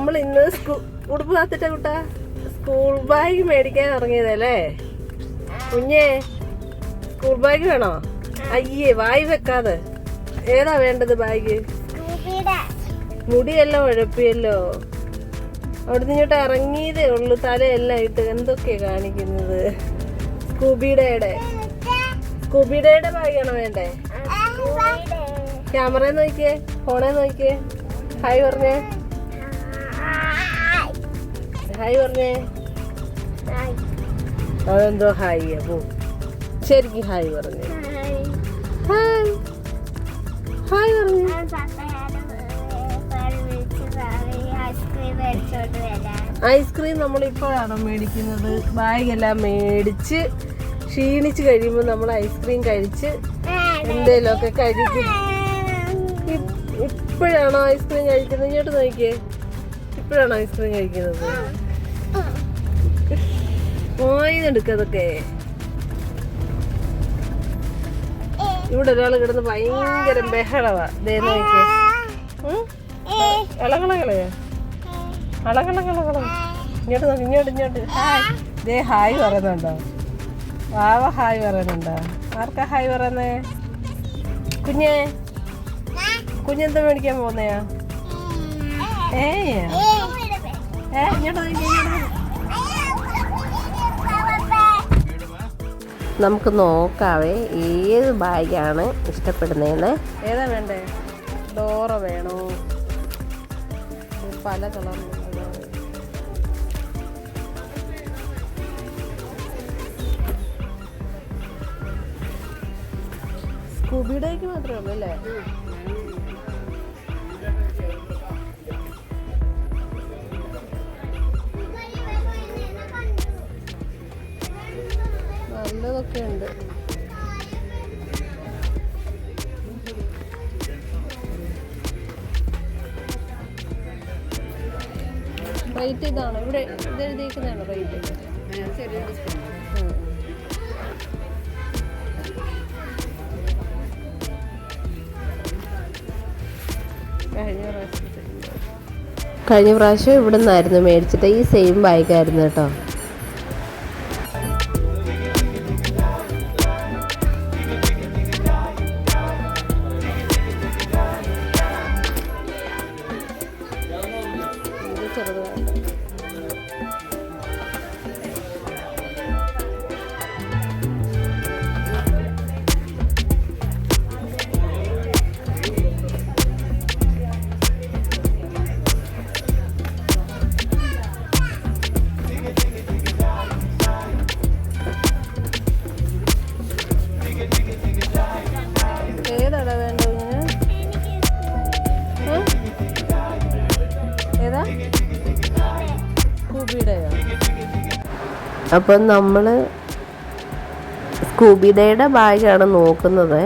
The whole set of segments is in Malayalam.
നമ്മൾ ഇന്ന് ഉടുപ്പ് കാത്തിട്ട കുട്ടാ സ്കൂൾ ബാഗ് മേടിക്കാൻ ഇറങ്ങിയതല്ലേ കുഞ്ഞേ? സ്കൂൾ ബാഗ് വേണോ? അയ്യേ, വായി വെക്കാതെ. ഏതാ വേണ്ടത് ബാഗ്? മുടിയെല്ലാം ഉഴപ്പിയല്ലോ. അവിടുന്ന് ഇങ്ങോട്ട് ഇറങ്ങിയതേ ഉള്ളു, തലയെല്ലാം ഇട്ട് എന്തൊക്കെയാ കാണിക്കുന്നത്. സ്കൂബിഡയുടെ ബാഗാണോ വേണ്ടേ? ക്യാമറ നോക്കിയേ, ഫോണേ നോക്കിയേ. ഹായ് പറഞ്ഞേ, ഹായ് പറഞ്ഞേ. അതെന്തോ ഹായ് അപ്പോ ശരിക്കും ഹായ് പറഞ്ഞേ. ഹായ് ഹായ് പറഞ്ഞേ. ഐസ്ക്രീം നമ്മളിപ്പോഴാണോ മേടിക്കുന്നത്? ബാഗെല്ലാം മേടിച്ച് ക്ഷീണിച്ച് കഴിയുമ്പോൾ നമ്മൾ ഐസ്ക്രീം കഴിച്ച് എന്തേലുമൊക്കെ കഴിക്കും. ഇപ്പോഴാണോ ഐസ്ക്രീം കഴിക്കുന്നത്? ഇങ്ങോട്ട് നോക്കിയേ, ഇപ്പോഴാണോ ഐസ്ക്രീം കഴിക്കുന്നത്? പോയതെടുക്കതൊക്കെ. ഇവിടെ ഒരാൾ കിടന്ന് ഭയങ്കര ബഹളവാ. ദേ നോക്കിയേ, ഇളകളകളയാ അളകളകളകള. ഇങ്ങോട്ട് നോക്കി, ഇങ്ങോട്ട്. ഹായ്, ദേ ഹായ് പറയുന്നുണ്ടോ? വാവ ഹായ് പറയുന്നുണ്ടോ? ആർക്കാ ഹായ് പറയുന്നേ? കുഞ്ഞെന്താ മേടിക്കാൻ പോന്നെയാ? ഇങ്ങോട്ട് നോക്കി. നമുക്ക് നോക്കാവേ ഏത് ബാഗാണ് ഇഷ്ടപ്പെടുന്നതെന്ന്. ഏതാ വേണ്ടേ? ഡോറ വേണോ? പല കളറിലുള്ള സ്കൂബിഡേക്ക് മാത്രമേ ഉള്ളൂ അല്ലേ? നല്ലതൊക്കെ ഉണ്ട്. റേറ്റ് ഇതാണോ? ഇവിടെ ഇതെഴുതിയിരിക്കുന്നതാണോ റേറ്റ്? കഴിഞ്ഞ പ്രാവശ്യം ഇവിടെ നിന്നായിരുന്നു മേടിച്ചിട്ട്. ഈ സെയിം ബാഗായിരുന്നു കേട്ടോ. ഏതാടാ വേണ്ടത്? ഏതാ? സ്കൂബിഡയോ? അപ്പം നമ്മൾ സ്കൂബിഡയുടെ ബാഗാണ് നോക്കുന്നത്.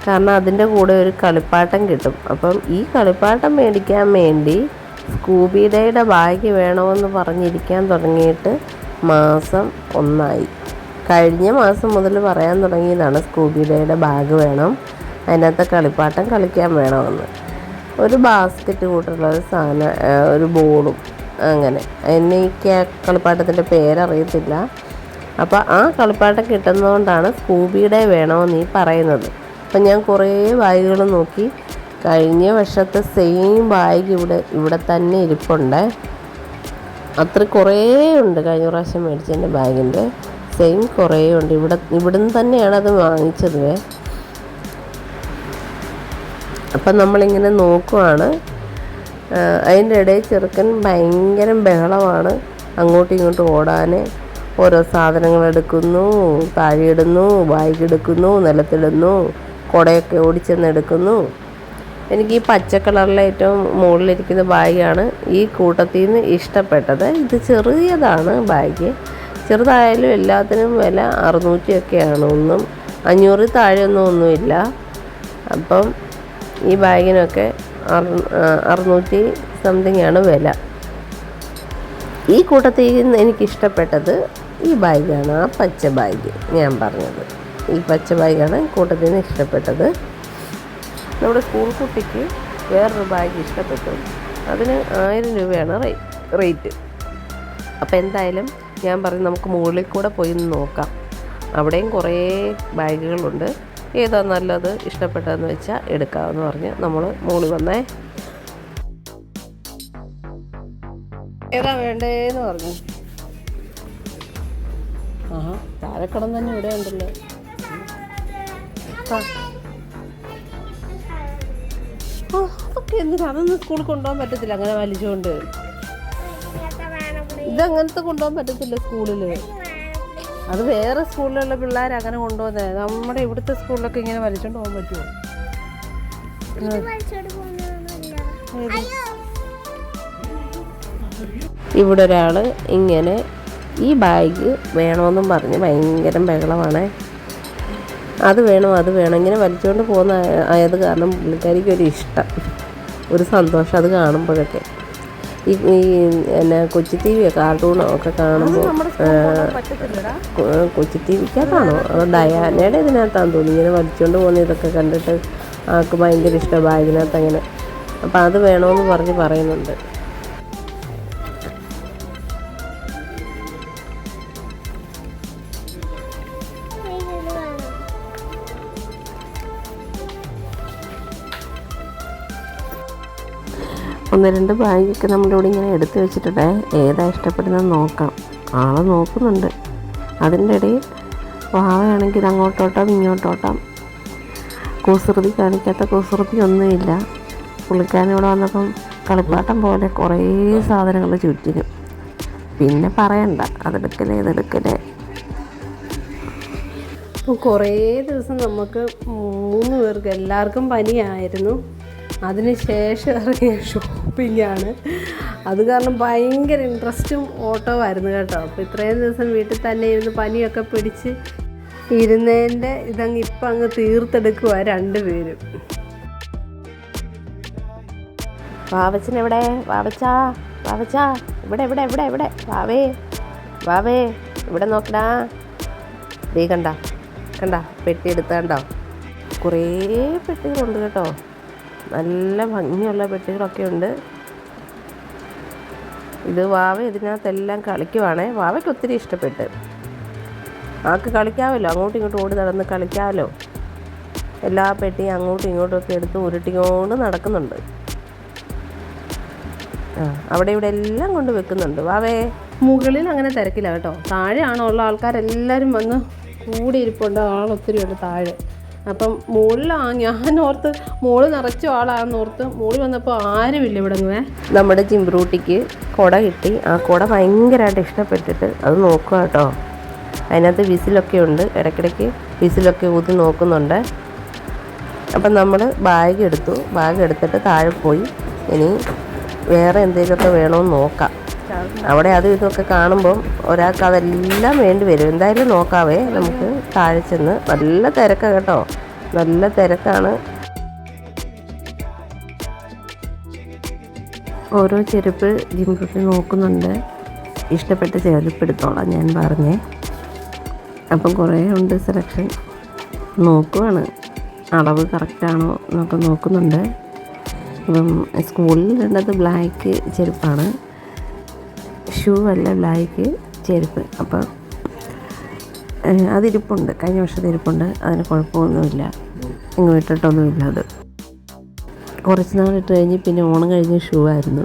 കാരണം അതിൻ്റെ കൂടെ ഒരു കളിപ്പാട്ടം കിട്ടും. അപ്പം ഈ കളിപ്പാട്ടം മേടിക്കാൻ വേണ്ടി സ്കൂബിഡയുടെ ബാഗ് വേണമെന്ന് പറഞ്ഞിരിക്കാൻ തുടങ്ങിയിട്ട് മാസം 1 കഴിഞ്ഞ മാസം മുതൽ പറയാൻ തുടങ്ങിയതാണ് സ്കൂബിഡയുടെ ബാഗ് വേണം, അതിനകത്ത് കളിപ്പാട്ടം കളിക്കാൻ വേണമെന്ന്. ഒരു ബാസ്ക്കറ്റ് കൂട്ടുള്ള ഒരു സാധനം, ഒരു ബോളും, അങ്ങനെ. എനിക്ക് ആ കളിപ്പാട്ടത്തിൻ്റെ പേരറിയത്തില്ല. അപ്പോൾ ആ കളിപ്പാട്ടം കിട്ടുന്നതുകൊണ്ടാണ് സ്കൂബിയുടെ വേണമെന്ന് ഈ പറയുന്നത്. അപ്പം ഞാൻ കുറേ ബാഗുകൾ നോക്കി. കഴിഞ്ഞ വർഷത്തെ സെയിം ബാഗ് ഇവിടെ തന്നെ ഇരിപ്പുണ്ട്. അത്ര കുറേ ഉണ്ട്. കഴിഞ്ഞ പ്രാവശ്യം മേടിച്ചതിൻ്റെ ബാഗിൻ്റെ സെയിം കുറേ ഉണ്ട്. ഇവിടുന്ന് തന്നെയാണ് അത് വാങ്ങിച്ചത്. അപ്പം നമ്മളിങ്ങനെ നോക്കുവാണ്. അതിൻ്റെ ഇടയിൽ ചെറുക്കൻ ഭയങ്കര ബഹളമാണ്. അങ്ങോട്ടും ഇങ്ങോട്ടും ഓടാൻ ഓരോ സാധനങ്ങൾ എടുക്കുന്നു, താഴെ ഇടുന്നു, ബാഗ് എടുക്കുന്നു, നിലത്തിടുന്നു, കുടയൊക്കെ ഓടിച്ചെന്ന് എടുക്കുന്നു. എനിക്ക് ഈ പച്ച കളറിലെ ഏറ്റവും മുകളിലിരിക്കുന്ന ബാഗാണ് ഈ കൂട്ടത്തിൽ നിന്ന് ഇഷ്ടപ്പെട്ടത്. ഇത് ചെറിയതാണ് ബാഗ്. ചെറുതായാലും എല്ലാത്തിനും വില 600 ഒന്നും 500 താഴെയൊന്നുമില്ല. അപ്പം ഈ ബാഗിനൊക്കെ 600 സംതിങ്ങാണ് വില. ഈ കൂട്ടത്തിൽ നിന്ന് എനിക്കിഷ്ടപ്പെട്ടത് ഈ ബാഗാണ്, ആ പച്ച ബാഗ് ഞാൻ പറഞ്ഞത്. ഈ പച്ച ബാഗാണ് കൂട്ടത്തിൽ നിന്ന് ഇഷ്ടപ്പെട്ടത്. നമ്മുടെ സ്കൂൾ കുട്ടിക്ക് വേറൊരു ബാഗ് ഇഷ്ടപ്പെട്ടു. അതിന് 1000 രൂപയാണ് റേറ്റ്. അപ്പോൾ എന്തായാലും ഞാൻ പറഞ്ഞു നമുക്ക് മുകളിൽ കൂടെ പോയി നോക്കാം. അവിടെയും കുറേ ബാഗുകളുണ്ട്. ഏതാ നല്ലത് ഇഷ്ടപ്പെട്ടതെന്ന് വെച്ചാൽ എടുക്കാമെന്ന് പറഞ്ഞ് നമ്മൾ മുകളിൽ വന്നേ. ഏതാ വേണ്ടേന്ന് പറഞ്ഞു. താഴെക്കടം തന്നെ ഇവിടെ ഉണ്ടല്ലോ. അതൊക്കെ എന്തിനാ? അതൊന്നും സ്കൂളിൽ കൊണ്ടുപോകാൻ പറ്റത്തില്ല അങ്ങനെ വലിച്ചുകൊണ്ട്. ഇതങ്ങനത്തെ കൊണ്ടുപോകാൻ പറ്റത്തില്ല സ്കൂളിൽ. അത് വേറെ സ്കൂളിലുള്ള പിള്ളേർ അങ്ങനെ കൊണ്ടുപോകുന്നത്. നമ്മുടെ ഇവിടുത്തെ സ്കൂളിലൊക്കെ ഇങ്ങനെ വലിച്ചോണ്ട് പോകാൻ പറ്റുമോ? ഇവിടെ ഒരാൾ ഇങ്ങനെ ഈ ബാഗ് വേണമെന്നും പറഞ്ഞ് ഭയങ്കര ബഹളമാണ്. അത് വേണം ഇങ്ങനെ വലിച്ചുകൊണ്ട് പോകുന്ന ആയത് കാരണം പുള്ളിക്കാരിക്ക് ഒരു ഇഷ്ടം, ഒരു സന്തോഷം അത് കാണുമ്പോഴൊക്കെ. ഈ എന്നാ കൊച്ചി ടി വിയോ കാർട്ടൂണോ ഒക്കെ കാണുമ്പോൾ കൊച്ചി ടി വിക്കകത്താണോ അതോ ഡയാനയുടെ ഇതിനകത്താന്ന് തോന്നി ഇങ്ങനെ വലിച്ചുകൊണ്ട് പോകുന്ന ഇതൊക്കെ കണ്ടിട്ട് ആൾക്ക് ഭയങ്കര ഇഷ്ടം ബാഗിനകത്ത് അങ്ങനെ. അപ്പം അത് വേണമെന്ന് പറഞ്ഞ് പറയുന്നുണ്ട്. ഒന്ന് രണ്ട് ബാഗൊക്കെ നമ്മളിവിടെ ഇങ്ങനെ എടുത്ത് വെച്ചിട്ടുണ്ടേ. ഏതാ ഇഷ്ടപ്പെടുന്നത് നോക്കാം. ആളെ നോക്കുന്നുണ്ട്. അതിൻ്റെ ഇടയിൽ വാവയാണെങ്കിൽ അങ്ങോട്ടോട്ടം ഇങ്ങോട്ടോട്ടം. കുസൃതി കാണിക്കാത്ത കുസൃതി ഒന്നുമില്ല. പുള്ളിക്കാരൻ ഇവിടെ വന്നപ്പം കളിപ്പാട്ടം പോലെ കുറേ സാധനങ്ങൾ ചുറ്റിനും. പിന്നെ പറയണ്ട, ഇതെടുക്കലേ. കുറേ ദിവസം നമുക്ക് 3 പേർക്ക് എല്ലാവർക്കും പനിയായിരുന്നു. അതിന് ശേഷം ഇറങ്ങിയ ഷോപ്പിങ്ങാണ്. അത് കാരണം ഭയങ്കര ഇൻട്രസ്റ്റും ഓട്ടമായിരുന്നു കേട്ടോ. അപ്പോൾ ഇത്രയും ദിവസം വീട്ടിൽ തന്നെ ഇരുന്ന് പനിയൊക്കെ പിടിച്ച് ഇരുന്നതിൻ്റെ ഇപ്പം അങ്ങ് തീർത്തെടുക്കുക 2 പേരും. വാവച്ചനെവിടെ? വാവച്ചാ ഇവിടെ വാവേ ഇവിടെ നോക്കടാ. ദേ കണ്ട പെട്ടി എടുത്താണ്ടോ? കുറേ പെട്ടികളുണ്ട് കേട്ടോ. നല്ല ഭംഗിയുള്ള പെട്ടികളൊക്കെ ഉണ്ട്. ഇത് വാവ ഇതിനകത്തെല്ലാം കളിക്കുവാണേ. വാവയ്ക്ക് ഒത്തിരി ഇഷ്ടപ്പെട്ട്. ആൾക്ക് കളിക്കാമല്ലോ, അങ്ങോട്ടും ഇങ്ങോട്ടും ഓടി നടന്ന് കളിക്കാമല്ലോ. എല്ലാ പെട്ടിയും അങ്ങോട്ടും ഇങ്ങോട്ടും ഒക്കെ എടുത്ത് ഉരുട്ടിക്കൊണ്ട് നടക്കുന്നുണ്ട്. അവിടെ ഇവിടെ എല്ലാം കൊണ്ട് വെക്കുന്നുണ്ട്. വാവേ മുകളിൽ അങ്ങനെ തിരക്കില്ല കേട്ടോ. താഴെയാണോ ഉള്ള ആൾക്കാരെല്ലാവരും വന്ന് കൂടിയിരിപ്പുണ്ട്. ആളൊത്തിരി ഉണ്ട് താഴെ. അപ്പം മുകളിലാണ്. ഞാൻ ഓർത്ത് മുകളിൽ നിറച്ച ആളാണെന്നോർത്ത് മുകളിൽ വന്നപ്പോൾ ആരുമില്ല ഇവിടെ. നമ്മുടെ ചിമ്പ്രൂട്ടിക്ക് കുട കിട്ടി. ആ കുട ഭയങ്കരമായിട്ട് ഇഷ്ടപ്പെട്ടിട്ട് അത് നോക്കുക കേട്ടോ. അതിനകത്ത് വിസിലൊക്കെ ഉണ്ട്. ഇടയ്ക്കിടയ്ക്ക് വിസിലൊക്കെ ഊതി നോക്കുന്നുണ്ട്. അപ്പം നമ്മൾ ബാഗ് എടുത്തിട്ട് താഴെ പോയി ഇനി വേറെ എന്തെങ്കിലുമൊക്കെ വേണമെന്ന് നോക്കാം. അവിടെ അതും ഇതൊക്കെ കാണുമ്പം ഒരാൾക്ക് അതെല്ലാം വേണ്ടി വരും. എന്തായാലും നോക്കാവേ. നമുക്ക് താഴെ ചെന്ന് നല്ല തിരക്കാണ് കേട്ടോ, നല്ല തിരക്കാണ്. ഓരോ ചെരുപ്പ് ജിംബ്രൂട്ടി നോക്കുന്നുണ്ട്. ഇഷ്ടപ്പെട്ട ചെരുപ്പ് എടുത്തോളാം ഞാൻ പറഞ്ഞേ. അപ്പം കുറേ ഉണ്ട് സെലക്ഷൻ. നോക്കുവാണ് അളവ് കറക്റ്റാണോ എന്നൊക്കെ നോക്കുന്നുണ്ട്. ഇപ്പം സ്കൂളിൽ ഇടേണ്ടത് ബ്ലാക്ക് ചെരുപ്പാണ്, ഷൂ അല്ല ബ്ലാക്ക് ചെരുപ്പ്. അപ്പം അതിരിപ്പുണ്ട്, കഴിഞ്ഞ വർഷത്തെ ഇരിപ്പുണ്ട്. അതിന് കുഴപ്പമൊന്നുമില്ല, ഇങ്ങ് ഇട്ടിട്ടൊന്നുമില്ല. അത് കുറച്ച് നാൾ ഇട്ട് കഴിഞ്ഞ് പിന്നെ ഓണം കഴിഞ്ഞ ഷൂ ആയിരുന്നു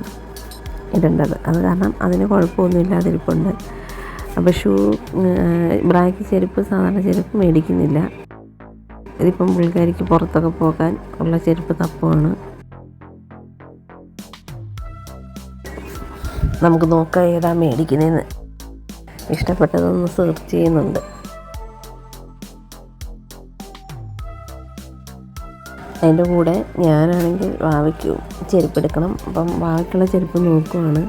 ഇടേണ്ടത്. അത് കാരണം അതിന് കുഴപ്പമൊന്നുമില്ല, അതിരിപ്പുണ്ട്. അപ്പോൾ ഷൂ ബ്ലാക്ക് ചെരുപ്പ് സാധാരണ ചെരുപ്പ് മേടിക്കുന്നില്ല. ഇതിപ്പം പുള്ളിക്കാരിക്ക് പുറത്തൊക്കെ പോകാൻ ഉള്ള ചെരുപ്പ് തപ്പുമാണ്. നമുക്ക് നോക്കാം ഏതാ മേടിക്കുന്നതെന്ന്. ഇഷ്ടപ്പെട്ടതൊന്ന് സെർച്ച് ചെയ്യുന്നുണ്ട്. അതിൻ്റെ കൂടെ ഞാനാണെങ്കിൽ വാവയ്ക്ക് ചെരുപ്പെടുക്കണം. അപ്പം വാവയ്ക്കുള്ള ചെരുപ്പ് നോക്കുവാണ്.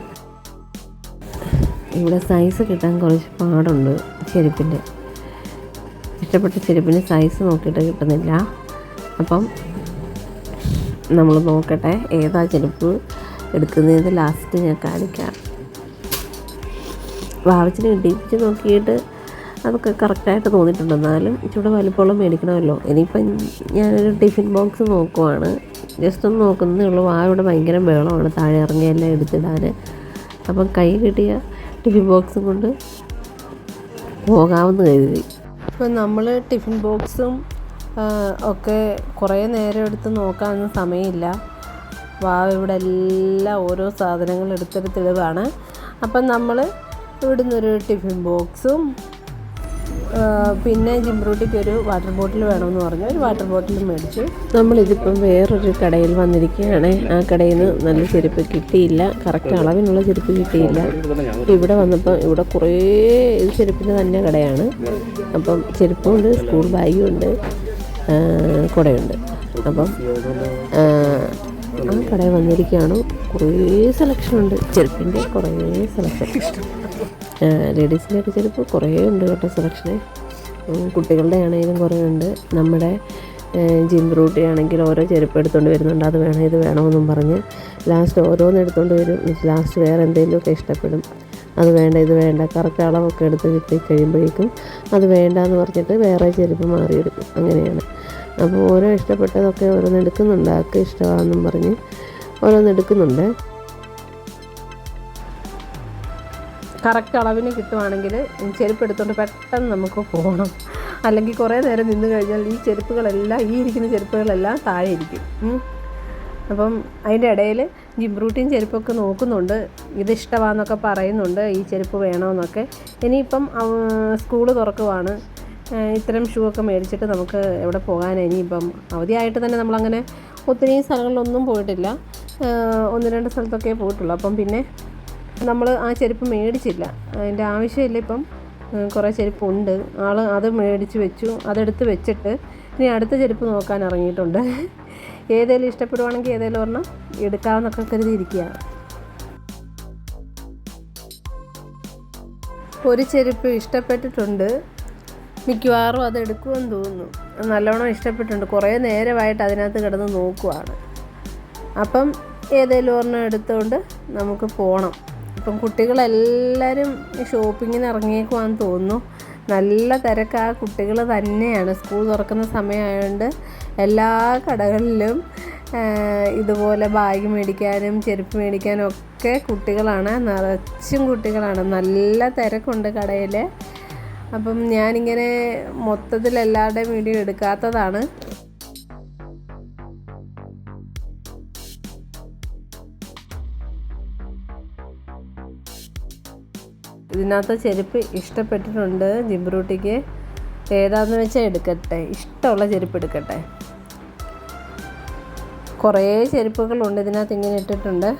ഇവിടെ സൈസ് കിട്ടാൻ കുറച്ച് പാടുണ്ട് ചെരുപ്പിൻ്റെ. ഇഷ്ടപ്പെട്ട ചെരുപ്പിന് സൈസ് നോക്കിയിട്ട് കിട്ടുന്നില്ല. അപ്പം നമ്മൾ നോക്കട്ടെ ഏതാ ചെരുപ്പ് എടുക്കുന്നത്. ലാസ്റ്റ് ഞാൻ കാണിക്കാം. വാവച്ചിന് ഇടിപ്പിച്ച് നോക്കിയിട്ട് അതൊക്കെ കറക്റ്റായിട്ട് തോന്നിയിട്ടുണ്ട്. എന്നാലും ഇച്ചിരി വലിപ്പമുള്ള മേടിക്കണമല്ലോ. ഇനിയിപ്പം ഞാനൊരു ടിഫിൻ ബോക്സ് നോക്കുവാണ്. ജസ്റ്റ് ഒന്ന് നോക്കുന്നതേ ഉള്ളൂ. ഇവിടെ ഭയങ്കര ബഹളമാണ് താഴെ ഇറങ്ങിയെല്ലാം എടുത്തിടാൻ. അപ്പം കൈ കിട്ടിയ ടിഫിൻ ബോക്സും കൊണ്ട് പോകാമെന്ന് കരുതി. ഇപ്പം നമ്മൾ ടിഫിൻ ബോക്സും ഒക്കെ കുറേ നേരം എടുത്ത് നോക്കാനൊന്നും സമയമില്ല. ഇവിടെ എല്ലാം ഓരോ സാധനങ്ങൾ എടുത്തെടുത്തിടുകയാണ്. അപ്പം നമ്മൾ ഇവിടുന്ന് ഒരു ടിഫിൻ ബോക്സും പിന്നെ ജിംറൂട്ടിക്ക് ഒരു വാട്ടർ ബോട്ടിൽ വേണമെന്ന് പറഞ്ഞു ഒരു വാട്ടർ ബോട്ടിൽ മേടിച്ചു. നമ്മളിതിപ്പം വേറൊരു കടയിൽ വന്നിരിക്കുകയാണ്. ആ കടയിൽ നിന്ന് നല്ല ചെരുപ്പ് കിട്ടിയില്ല, കറക്റ്റ് അളവിനുള്ള ചെരുപ്പ് കിട്ടിയില്ല. ഇവിടെ വന്നപ്പോൾ ഇവിടെ കുറേ ചെരുപ്പിൻ്റെ തന്നെ കടയാണ്. അപ്പം ചെരുപ്പുമുണ്ട്, സ്കൂൾ ബാഗും ഉണ്ട്, കുടയുണ്ട്. അപ്പം ആ കടയിൽ വന്നിരിക്കുകയാണ്. കുറേ സെലക്ഷനുണ്ട് ചെരുപ്പിൻ്റെ, കുറേ സെലക്ഷൻ. ലേഡീസിൻ്റെയൊക്കെ ചെരുപ്പ് കുറേ ഉണ്ട് കേട്ടോ സെലക്ഷന്. കുട്ടികളുടെ ആണെങ്കിലും കുറേ ഉണ്ട്. നമ്മുടെ ജിംറൂട്ടി ആണെങ്കിൽ ഓരോ ചെരുപ്പ് എടുത്തുകൊണ്ട് വരുന്നുണ്ട്. അത് വേണം ഇത് വേണമെന്നും പറഞ്ഞ് ലാസ്റ്റ് ഓരോന്ന് എടുത്തുകൊണ്ട് വരും. ലാസ്റ്റ് വേറെ എന്തെങ്കിലുമൊക്കെ ഇഷ്ടപ്പെടും. അത് വേണ്ട ഇത് വേണ്ട, കറക്റ്റ് അളവൊക്കെ എടുത്ത് കിട്ടി കഴിയുമ്പോഴേക്കും അത് വേണ്ടാന്ന് പറഞ്ഞിട്ട് വേറെ ചെരുപ്പ് മാറിയെടുക്കും. അങ്ങനെയാണ്. അപ്പോൾ ഓരോ ഇഷ്ടപ്പെട്ടതൊക്കെ ഓരോന്ന് എടുക്കുന്നുണ്ട്. ആൾക്ക് ഇഷ്ടമാണെന്നും പറഞ്ഞ് ഓരോന്ന് എടുക്കുന്നുണ്ട്. കറക്റ്റ് അളവിന് കിട്ടുവാണെങ്കിൽ ചെരുപ്പ് എടുത്തുകൊണ്ട് പെട്ടെന്ന് നമുക്ക് പോകണം. അല്ലെങ്കിൽ കുറേ നേരം നിന്ന് കഴിഞ്ഞാൽ ഈ ഇരിക്കുന്ന ചെരുപ്പുകളെല്ലാം താഴെ ഇരിക്കും. അപ്പം അതിൻ്റെ ഇടയിൽ ജിംറൂട്ടിയും ചെരുപ്പൊക്കെ നോക്കുന്നുണ്ട്. ഇതിഷ്ടമാണെന്നൊക്കെ പറയുന്നുണ്ട്, ഈ ചെരുപ്പ് വേണമെന്നൊക്കെ. ഇനിയിപ്പം സ്കൂള് തുറക്കുവാണ്. ഇത്തരം ഷൂ ഒക്കെ മേടിച്ചിട്ട് നമുക്ക് എവിടെ പോകാനാണ്? ഇനിയിപ്പം അവധിയായിട്ട് തന്നെ നമ്മളങ്ങനെ ഒത്തിരി സ്ഥലങ്ങളിലൊന്നും പോയിട്ടില്ല. 1-2 സ്ഥലത്തൊക്കെ പോയിട്ടുള്ളൂ. അപ്പം പിന്നെ നമ്മൾ ആ ചെരുപ്പ് മേടിച്ചില്ല. അതിൻ്റെ ആവശ്യമില്ല. ഇപ്പം കുറേ ചെരുപ്പുണ്ട്. അത് മേടിച്ച് വെച്ചു. അതെടുത്ത് വെച്ചിട്ട് ഇനി അടുത്ത ചെരുപ്പ് നോക്കാൻ ഇറങ്ങിയിട്ടുണ്ട്. ഏതെങ്കിലും ഇഷ്ടപ്പെടുവാണെങ്കിൽ ഏതെങ്കിലും ഒരെണ്ണം എടുക്കാമെന്നൊക്കെ കരുതിയിരിക്കുകയാണ്. ഒരു ചെരുപ്പ് ഇഷ്ടപ്പെട്ടിട്ടുണ്ട്. മിക്കവാറും അത് എടുക്കുമെന്ന് തോന്നുന്നു. നല്ലോണം ഇഷ്ടപ്പെട്ടിട്ടുണ്ട്. കുറേ നേരമായിട്ട് അതിനകത്ത് കിടന്ന് നോക്കുവാണ്. അപ്പം ഏതെങ്കിലും ഒരെണ്ണം എടുത്തുകൊണ്ട് നമുക്ക് പോകണം. ഇപ്പം കുട്ടികളെല്ലാവരും ഷോപ്പിങ്ങിന് ഇറങ്ങിയേക്കുവാന്ന് തോന്നുന്നു. നല്ല തിരക്കാ. കുട്ടികൾ തന്നെയാണ്. സ്കൂൾ തുറക്കുന്ന സമയമായതുകൊണ്ട് എല്ലാ കടകളിലും ഇതുപോലെ ബാഗ് മേടിക്കാനും ചെരുപ്പ് മേടിക്കാനും ഒക്കെ കുട്ടികളാണ്. നിറച്ചും കുട്ടികളാണ്. നല്ല തിരക്കുണ്ട് കടയിൽ. അപ്പം ഞാനിങ്ങനെ മൊത്തത്തിൽ എല്ലാവരുടെയും വീഡിയോ എടുക്കാത്തതാണ്. ഇതിനകത്ത് ചെരുപ്പ് ഇഷ്ടപ്പെട്ടിട്ടുണ്ട് ജിംറൂട്ടിക്ക്. ഏതാണെന്ന് വെച്ചാൽ എടുക്കട്ടെ, ഇഷ്ടമുള്ള ചെരുപ്പ് എടുക്കട്ടെ. കുറേ ചെരുപ്പുകളുണ്ട് ഇതിനകത്ത് ഇങ്ങനെ ഇട്ടിട്ടുണ്ട്.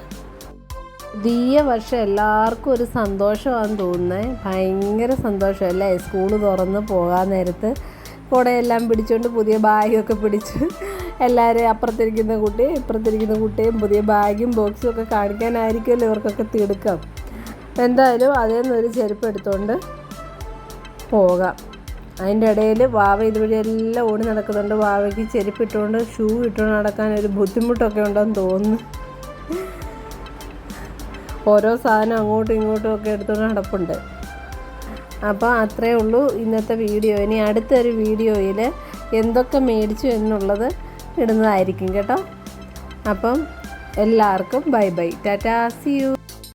പുതിയ വർഷം എല്ലാവർക്കും ഒരു സന്തോഷമാണെന്ന് തോന്നുന്നത്. ഭയങ്കര സന്തോഷമല്ലേ? സ്കൂൾ തുറന്ന് പോകാൻ നേരത്ത് കുടയെല്ലാം പിടിച്ചുകൊണ്ട് പുതിയ ബാഗൊക്കെ പിടിച്ച് എല്ലാവരും അപ്പുറത്തിരിക്കുന്ന കുട്ടിയും ഇപ്പുറത്തിരിക്കുന്ന കുട്ടിയും പുതിയ ബാഗും ബോക്സും ഒക്കെ കാണിക്കാനായിരിക്കുമല്ലോ ഇവർക്കൊക്കെ തിടുക്കം. എന്തായാലും അതിൽ നിന്നൊരു ചെരുപ്പ് എടുത്തുകൊണ്ട് പോകാം. അതിൻ്റെ ഇടയിൽ വാവ ഇതുവഴി എല്ലാം ഓടി നടക്കുന്നുണ്ട്. വാവയ്ക്ക് ചെരുപ്പ് ഇട്ടുകൊണ്ട് ഷൂ ഇട്ടുകൊണ്ട് നടക്കാൻ ഒരു ബുദ്ധിമുട്ടൊക്കെ ഉണ്ടെന്ന് തോന്നുന്നു. ഓരോ സാധനം അങ്ങോട്ടും ഇങ്ങോട്ടും ഒക്കെ എടുത്തുകൊണ്ട് നടപ്പുണ്ട്. അപ്പോൾ അത്രയേ ഉള്ളൂ ഇന്നത്തെ വീഡിയോ. ഇനി അടുത്തൊരു വീഡിയോയിൽ എന്തൊക്കെ മേടിച്ചു എന്നുള്ളത് ഇടുന്നതായിരിക്കും കേട്ടോ. അപ്പം എല്ലാവർക്കും bye bye, tata, see U.